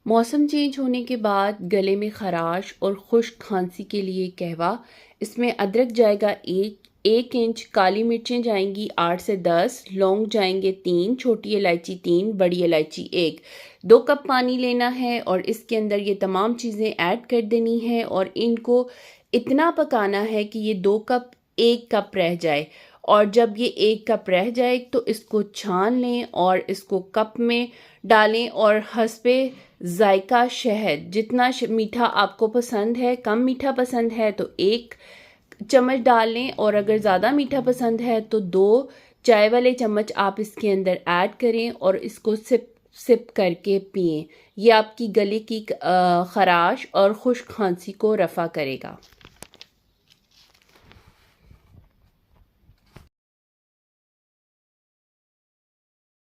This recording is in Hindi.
मौसम चेंज होने के बाद गले में खराश और खुश्क खांसी के लिए कहवा। इसमें अदरक जाएगा एक इंच, काली मिर्चें जाएंगी 8 से 10, लौंग जाएंगे 3, छोटी इलायची 3, बड़ी इलायची 1। 2 कप पानी लेना है और इसके अंदर ये तमाम चीज़ें ऐड कर देनी है और इनको इतना पकाना है कि ये 2 कप 1 कप रह जाए। और जब ये 1 कप रह जाए तो इसको छान लें और इसको कप में डालें और हस्बे जायका शहद, जितना मीठा आपको पसंद है, कम मीठा पसंद है तो 1 चम्मच डाल लें और अगर ज़्यादा मीठा पसंद है तो 2 चाय वाले चम्मच आप इसके अंदर ऐड करें और इसको सिप सिप करके पिएं। ये आपकी गले की खराश और खुश्क खांसी को रफ़ा करेगा।